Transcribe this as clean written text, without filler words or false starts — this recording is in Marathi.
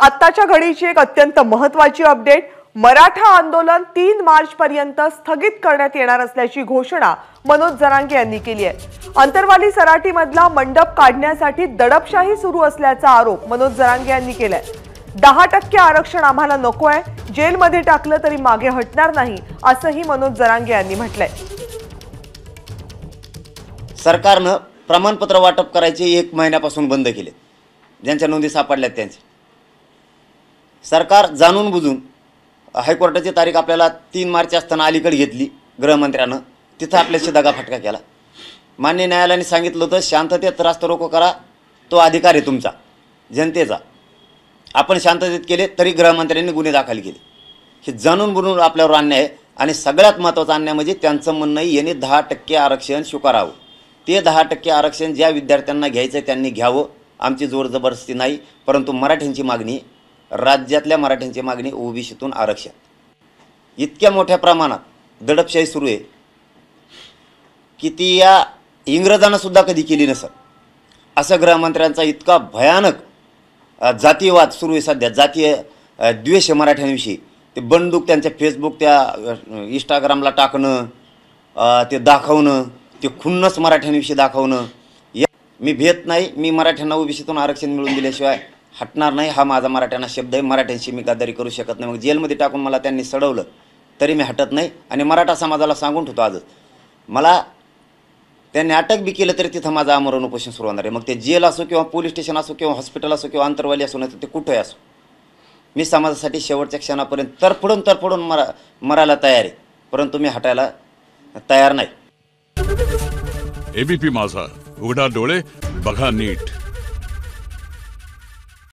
आत्ताच्या घडीची एक अत्यंत महत्त्वाची अपडेट। मराठा आंदोलन 3 मार्च पर्यंत स्थगित करण्यात येणार असल्याची घोषणा मनोज जरांगे यांनी केली आहे। अंतरवाली सराटीमधला मंडप काढण्यासाठी दडपशाही सुरू असल्याचा आरोप मनोज जरांगे यांनी केलाय। 10% आरक्षण आम्हाला नको आहे, जेलमध्ये टाकलं तरी मागे हटणार नाही असंही मनोज जरांगे यांनी म्हटलंय। सरकारनं प्रमाणपत्र वाटप करायचे 1 महिन्यापासून बंद केले। ज्यांच्या नोंदी सापडल्यात त्यांचे सरकार जाणून बुजून हायकोर्टाची तारीख आपल्याला 3 मार्च असताना अलीकडे घेतली गृहमंत्र्यानं, तिथं आपल्याशी दगाफटका केला। मान्य न्यायालयाने सांगितलं होतं शांततेत रास्ता रोको करा, तो अधिकार आहे तुमचा जनतेचा। आपण शांततेत केले तरी गृहमंत्र्यांनी गुन्हे दाखल केले। हे जाणून बुजून आपल्यावर अन्याय आहे। आणि सगळ्यात महत्त्वाचा अन्याय म्हणजे त्यांचं म्हणणं आहे यांनी 10% आरक्षण स्वीकारावं। ते 10% आरक्षण ज्या विद्यार्थ्यांना घ्यायचं त्यांनी घ्यावं, आमची जोर जबरदस्ती नाही। परंतु मराठ्यांची मागणी, राज्यातल्या मराठ्यांची मागणी ओबीसीतून आरक्षण। इतक्या मोठ्या प्रमाणात दडपशाही सुरू आहे की ती या इंग्रजांना सुद्धा कधी केली नसेल। असं गृहमंत्र्यांचा इतका भयानक जातीयवाद सुरू आहे सध्या, जातीय द्वेष मराठ्यांविषयी। ते बंदूक त्यांच्या फेसबुक त्या इंस्टाग्रामला टाकणं, ते दाखवणं, ते खुन्नस मराठ्यांविषयी दाखवणं। मी भेट नाही, मी मराठ्यांना ओबीसीतून आरक्षण मिळवून दिल्याशिवाय हटणार नाही, हा माझा मराठ्यांना शब्द आहे। मराठ्यांशी मी गद्दारी करू शकत नाही। मग जेलमध्ये टाकून मला त्यांनी सडवलं तरी मी हटत नाही। आणि मराठा समाजाला सांगून ठेवतो आजच, मला त्यांनी अटक बी केलं तरी तिथं माझं आमरण उपोषण सुरू होणार आहे। मग ते जेल असो किंवा पोलीस स्टेशन असो किंवा हॉस्पिटल असो किंवा अंतरवाली असो, नाही ते कुठंही असो, मी समाजासाठी शेवटच्या क्षणापर्यंत तरफडून मरायला तयार आहे। परंतु मी हटायला तयार नाही। एबीपी माझा, उघडा डोळे बघा नीट।